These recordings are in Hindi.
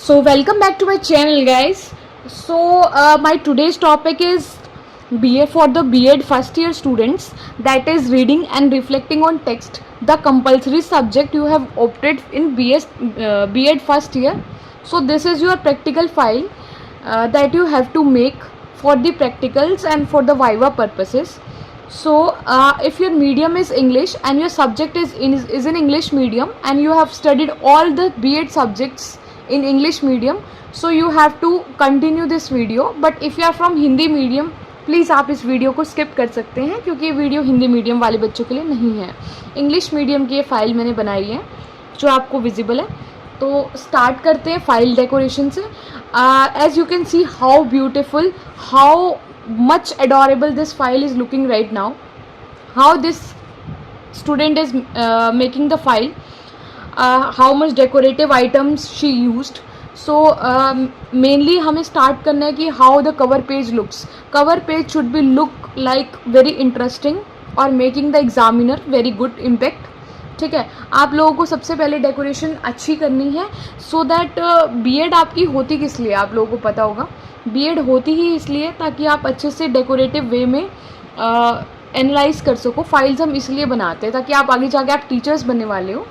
So welcome back to my channel, guys. So my today's topic is BA for the B.Ed first year students, that is reading and reflecting on text, the compulsory subject you have opted in B.Ed first year. So this is your practical file that you have to make for the practicals and for the Viva purposes. So if your medium is English and your subject is in English medium and you have studied all the B.Ed subjects in English medium, so you have to continue this video. But if you are from Hindi medium, please आप इस वीडियो को स्किप कर सकते हैं क्योंकि ये वीडियो हिंदी मीडियम वाले बच्चों के लिए नहीं है. इंग्लिश मीडियम की ये फाइल मैंने बनाई है जो आपको विजिबल है. तो स्टार्ट करते हैं फाइल डेकोरेशन से. As you can see how beautiful, how much adorable this file is looking right now, how this student is making the file, how much decorative items she used. So mainly हमें स्टार्ट करना है कि how the cover page looks. Cover page should be look like very interesting और making the examiner very good impact. ठीक है, आप लोगों को सबसे पहले डेकोरेशन अच्छी करनी है सो दैट B.Ed आपकी होती किस लिए आप लोगों को पता होगा. B.Ed होती ही इसलिए ताकि आप अच्छे से डेकोरेटिव वे में एनालाइज कर सको. फाइल्स हम इसलिए बनाते हैं ताकि आप आगे जाके आप टीचर्स बनने वाले हो.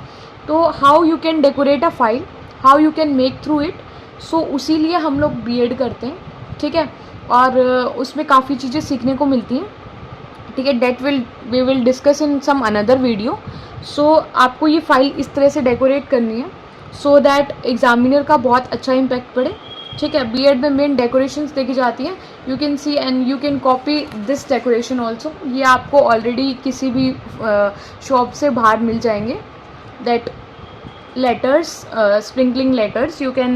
तो how you can decorate a file, how you can make through it, so उसी लिए हम लोग B.Ed करते हैं. ठीक है, और उसमें काफ़ी चीज़ें सीखने को मिलती हैं. ठीक है, that we will discuss in some another video. So आपको ये फाइल इस तरह से डेकोरेट करनी है सो दैट एग्जामिनर का बहुत अच्छा इम्पैक्ट पड़े. ठीक है, B.Ed में मेन डेकोरेशंस देखी जाती हैं. You can C and you can copy this decoration also. ये आपको ऑलरेडी किसी भी शॉप से बाहर मिल जाएंगे. That letters, sprinkling letters you can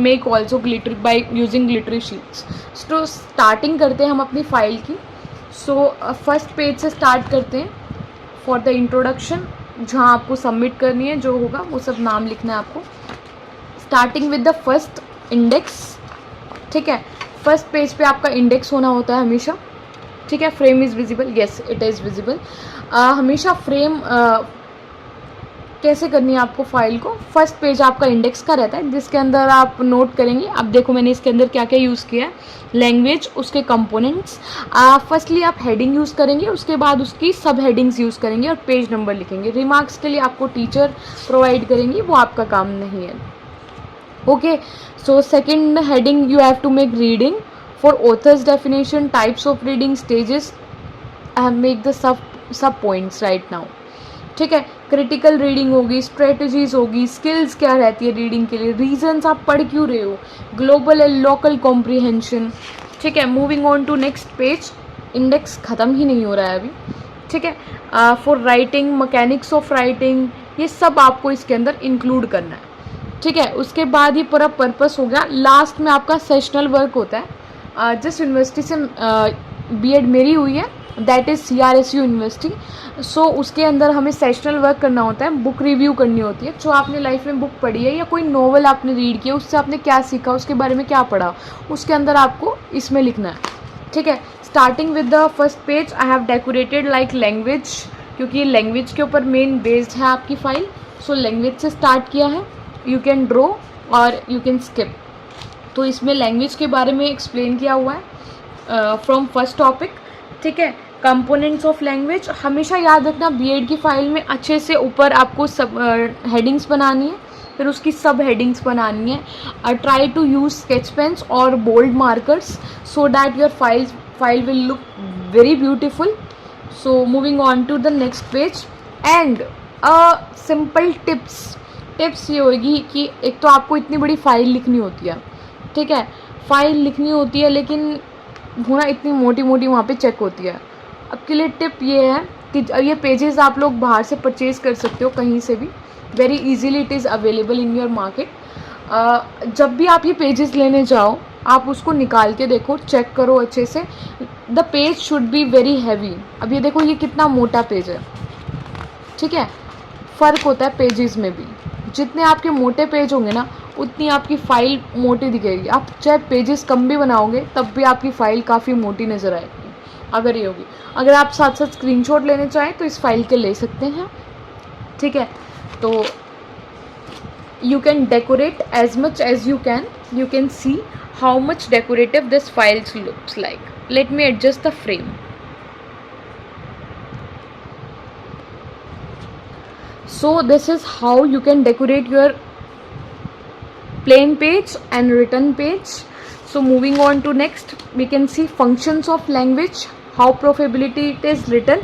make also glitter by using glittery sheets. So starting करते हैं हम अपनी फाइल की. सो फर्स्ट पेज से स्टार्ट करते हैं फॉर द इंट्रोडक्शन, जहाँ आपको सबमिट करनी है जो होगा वो सब नाम लिखना है आपको. Starting with the first index. ठीक है, फर्स्ट पेज पे आपका इंडेक्स होना होता है हमेशा. ठीक है, frame is visible, yes it is visible. हमेशा फ्रेम कैसे करनी है आपको फाइल को. फर्स्ट पेज आपका इंडेक्स का रहता है जिसके अंदर आप नोट करेंगे. अब देखो मैंने इसके अंदर क्या क्या यूज़ किया है. लैंग्वेज, उसके कंपोनेंट्स. फर्स्टली आप हेडिंग यूज़ करेंगे, उसके बाद उसकी सब हेडिंग्स यूज़ करेंगे और पेज नंबर लिखेंगे. रिमार्क्स के लिए आपको टीचर प्रोवाइड करेंगी, वो आपका काम नहीं है. Okay, so second heading you have to make reading for authors definition, types of reading, stages. I have make the sub points right now. ठीक है, क्रिटिकल रीडिंग होगी, स्ट्रेटजीज होगी, स्किल्स क्या रहती है रीडिंग के लिए, रीजंस आप पढ़ क्यों रहे हो, ग्लोबल एंड लोकल कॉम्प्रिहेंशन. ठीक है, moving on to next page. Index ख़त्म ही नहीं हो रहा है अभी. ठीक है, for writing, mechanics of writing, ये सब आपको इसके अंदर इंक्लूड करना है. ठीक है, उसके बाद ये पूरा पर्पस हो गया. लास्ट में आपका सेशनल वर्क होता है. जिस यूनिवर्सिटी से B.Ed मेरी हुई है दैट इज़ CRSU यूनिवर्सिटी. सो उसके अंदर हमें सेशनल वर्क करना होता है, बुक रिव्यू करनी होती है. जो आपने लाइफ में बुक पढ़ी है या कोई नॉवल आपने रीड किया, उससे आपने क्या सीखा, उसके बारे में क्या पढ़ा, उसके अंदर आपको इसमें लिखना है. ठीक है, starting with the first page I have decorated like language, क्योंकि लैंग्वेज के ऊपर मेन बेस्ड है आपकी फाइल. सो लैंग्वेज से स्टार्ट किया है. यू कैन ड्रॉ और यू कैन स्किप. तो इसमें लैंग्वेज के बारे में एक्सप्लेन किया हुआ है फ्रॉम फर्स्ट टॉपिक. ठीक है, कंपोनेंट्स ऑफ लैंग्वेज हमेशा याद रखना. B.Ed की फाइल में अच्छे से ऊपर आपको सब हेडिंग्स बनानी है, फिर उसकी सब हेडिंग्स बनानी है. Try to use sketch pens और bold markers so that your file will look very beautiful. So moving on to the next page and simple tips ये होगी कि एक तो आपको इतनी बड़ी फाइल लिखनी होती है. ठीक है, फाइल लिखनी होती है लेकिन पूरा इतनी मोटी मोटी वहाँ पे चेक होती है. अब के लिए टिप ये है कि ये पेजेस आप लोग बाहर से परचेज कर सकते हो कहीं से भी. Very easily it is available in your market. जब भी आप ये पेजेस लेने जाओ आप उसको निकाल के देखो, चेक करो अच्छे से. The page should be very heavy. अब ये देखो ये कितना मोटा पेज है. ठीक है, फ़र्क होता है पेजेस में भी. जितने आपके मोटे पेज होंगे ना उतनी आपकी फ़ाइल मोटी दिखेगी. आप चाहे पेजेस कम भी बनाओगे तब भी आपकी फ़ाइल काफ़ी मोटी नज़र आएगी अगर ये होगी. अगर आप साथ साथ स्क्रीनशॉट लेने चाहें तो इस फाइल के ले सकते हैं. ठीक है, तो you can decorate as much as you can. You can see how much decorative this file looks like. Let me adjust the frame. So this is how you can decorate your plain page and written page. So moving on to next, we can see functions of language, how profitability it is written,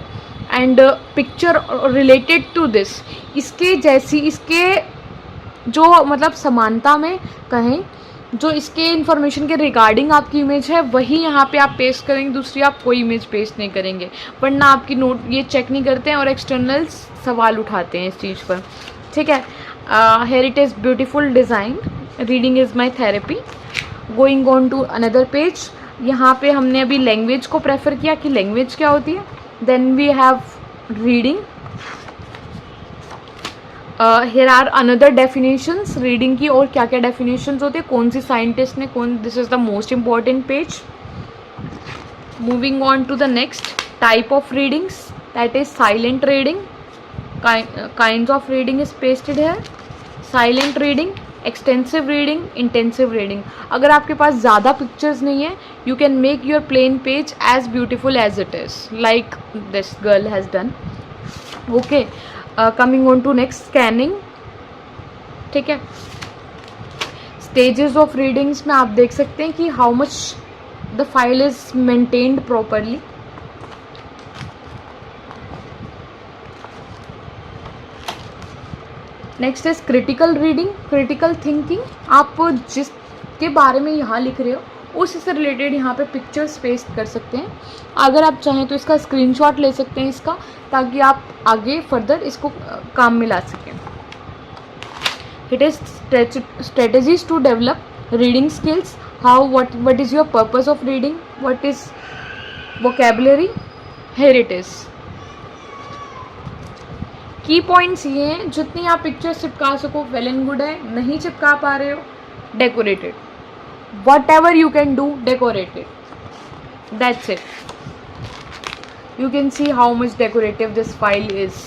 and picture related to this. इसके जैसी, इसके जो मतलब समानता में कहें, जो इसके इन्फॉर्मेशन के रिगार्डिंग आपकी इमेज है वही यहाँ पे आप पेस्ट करेंगे, दूसरी आप कोई इमेज पेस्ट नहीं करेंगे, वरना आपकी नोट ये चेक नहीं करते हैं और एक्सटर्नल सवाल उठाते हैं इस चीज़ पर. ठीक है. Here it is beautiful design, reading is my therapy. Going on to another page. यहाँ पे हमने अभी लैंग्वेज को प्रेफर किया कि लैंग्वेज क्या होती है. Then we have reading. here are another definitions. Reading की और क्या क्या definitions होते हैं, कौन सी साइंटिस्ट ने कौन. This is the most important page. Moving on to the next type of readings, that is silent reading. kinds of reading is pasted here. Silent reading, extensive reading, intensive reading. अगर आपके पास ज़्यादा पिक्चर्स नहीं है, you can make your plain page as beautiful as it is, like this girl has done. Okay. Coming on to next, scanning. ठीक है. स्टेजेस ऑफ रीडिंग्स में आप देख सकते हैं कि how much the file is maintained properly. Next is critical reading, critical thinking. आप जिसके बारे में यहाँ लिख रहे हो उसी से रिलेटेड यहाँ पे पिक्चर्स पेस्ट कर सकते हैं. अगर आप चाहें तो इसका स्क्रीनशॉट ले सकते हैं इसका, ताकि आप आगे फर्दर इसको काम में ला सकें. It is strategies to develop reading skills. How what is your purpose of reading, what is vocabulary. here it is. की पॉइंट्स ये हैं, जितनी आप पिक्चर्स चिपका सको वेल एंड गुड है. नहीं चिपका पा रहे हो, decorated, what ever you can do, decorated, that's it. You can see how much decorative this file is.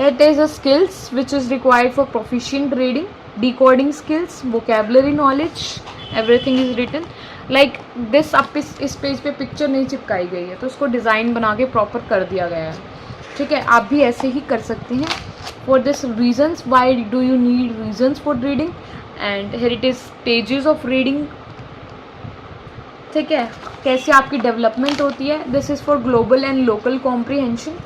It is a skills which is required for proficient reading, decoding skills, vocabulary knowledge, everything is written like this. आप इस पेज पे पिक्चर नहीं चिपकाई गई है तो उसको डिज़ाइन बना के प्रॉपर कर दिया गया है. ठीक है. आप भी ऐसे ही कर सकते हैं. For this reasons, why do you need reasons for reading, and here it is stages of reading. ठीक है. कैसे आपकी डेवलपमेंट होती है. This is for global and local comprehension.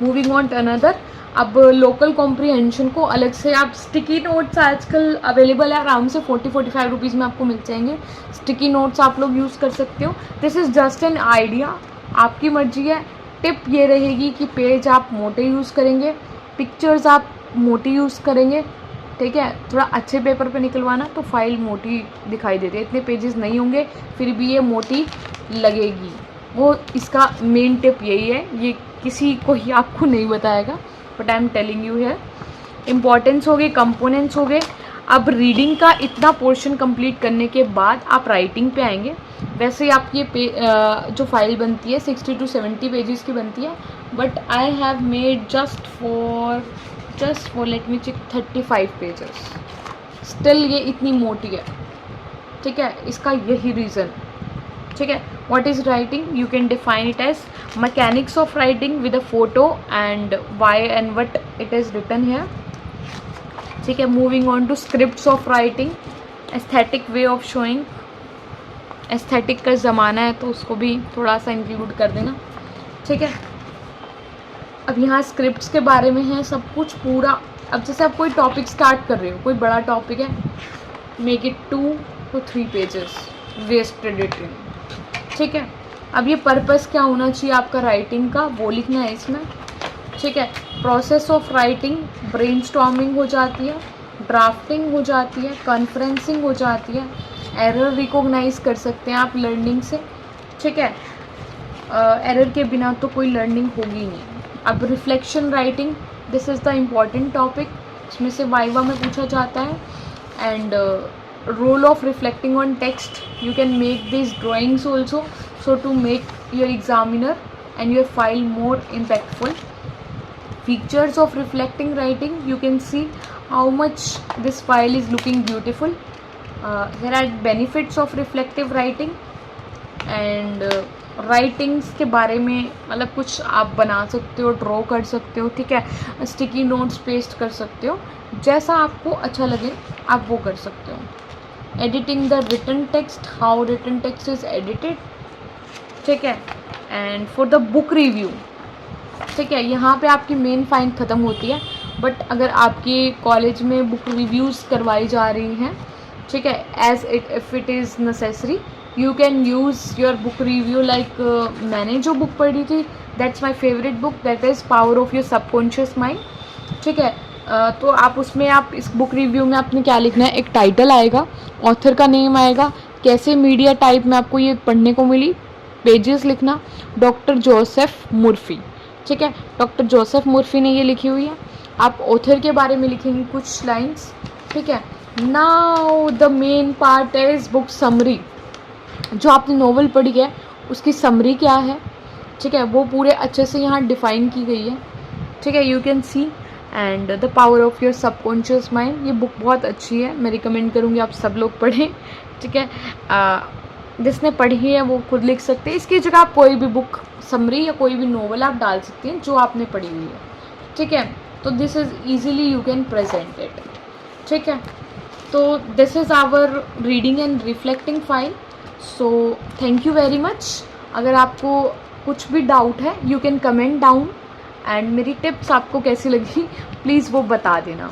Moving on to another. अब लोकल कॉम्प्रीहेंशन को अलग से आप स्टिकी नोट्स आजकल अवेलेबल है, आराम से 40-45 रुपीज़ में आपको मिल जाएंगे. स्टिकी नोट्स आप लोग यूज़ कर सकते हो. This is just an idea, आपकी मर्जी है. टिप ये रहेगी कि पेज आप मोटे यूज़ करेंगे, पिक्चर्स आप मोटी यूज़ करेंगे. ठीक है. थोड़ा अच्छे पेपर पे निकलवाना तो फाइल मोटी दिखाई देती है. इतने पेजेस नहीं होंगे फिर भी ये मोटी लगेगी. वो इसका मेन टिप यही है. ये किसी को ही आपको नहीं बताएगा, but I am telling you है. इम्पॉर्टेंस हो गए, कंपोनेंट्स हो गए. अब रीडिंग का इतना पोर्शन कंप्लीट करने के बाद आप राइटिंग पे आएंगे. वैसे आपकी ये जो फाइल बनती है 60 to 70 पेजेस की बनती है, but I have made just for let me check 35 pages. Still ये इतनी मोटी है. ठीक है. इसका यही रीज़न. ठीक है. what is writing, you can define it as mechanics of writing with a photo and why and what it is written here. ठीक है. moving on to scripts of writing, aesthetic way of showing. aesthetic का ज़माना है तो उसको भी थोड़ा सा इंक्लूड कर देना. ठीक है. अब यहाँ स्क्रिप्ट्स के बारे में है सब कुछ पूरा. अब जैसे आप कोई टॉपिक स्टार्ट कर रहे हो, कोई बड़ा टॉपिक है, make it 2 to 3 pages, waste editing. ठीक है. अब ये पर्पस क्या होना चाहिए आपका राइटिंग का, वो लिखना है इसमें. ठीक है. प्रोसेस ऑफ राइटिंग, ब्रेनस्टॉर्मिंग हो जाती है, ड्राफ्टिंग हो जाती है, कॉन्फ्रेंसिंग हो जाती है, एरर रिकॉग्नाइज कर सकते हैं आप लर्निंग से. ठीक है. एरर के बिना तो कोई लर्निंग होगी नहीं. अब reflection writing, this is the important topic, इसमें से वाइवा में पूछा जाता है. And role of reflecting on text, you can make these drawings also, so to make your examiner and your file more impactful. Features of reflecting writing, you can see how much this file is looking beautiful. Here are benefits of reflective writing and writings के बारे में मतलब कुछ आप बना सकते हो, ड्रॉ कर सकते हो, ठीक है, स्टिकी नोट्स पेस्ट कर सकते हो, जैसा आपको अच्छा लगे आप वो कर सकते हो. Editing the written text, how written text is edited, ठीक है. And for the book review, ठीक है, यहाँ पे आपकी मेन फाइन ख़त्म होती है. बट अगर आपके कॉलेज में बुक रिव्यूज़ करवाई जा रही हैं, ठीक है, as it if it is necessary you can use your book review. Like मैंने जो बुक पढ़ी थी that's my favourite book, that is power of your subconscious mind, ठीक है. तो आप उसमें आप इस बुक रिव्यू में आपने क्या लिखना है, एक टाइटल आएगा, ऑथर का नेम आएगा, कैसे मीडिया टाइप में आपको ये पढ़ने को मिली, पेजेस लिखना, डॉक्टर जोसेफ मुर्फी, ठीक है, डॉक्टर जोसेफ मुर्फी ने ये लिखी हुई है. आप ऑथर के बारे में लिखेंगे कुछ लाइंस, ठीक है. Now the main part is book summary. जो आपने नॉवल पढ़ी है उसकी समरी क्या है, ठीक है, वो पूरे अच्छे से यहाँ डिफाइन की गई है, ठीक है. You can C and the power of your subconscious mind, ये बुक बहुत अच्छी है, मैं रिकमेंड करूँगी आप सब लोग पढ़ें, ठीक है. जिसने पढ़ी है वो खुद लिख सकते हैं. इसकी जगह आप कोई भी बुक समरी या कोई भी नॉवल आप डाल सकते हैं जो आपने पढ़ी हुई है, ठीक है. तो this is easily you can present it, ठीक है. तो this is our reading and reflecting file. So thank you very much. अगर आपको कुछ भी डाउट है you can comment down and मेरी टिप्स आपको कैसी लगी प्लीज़ वो बता देना.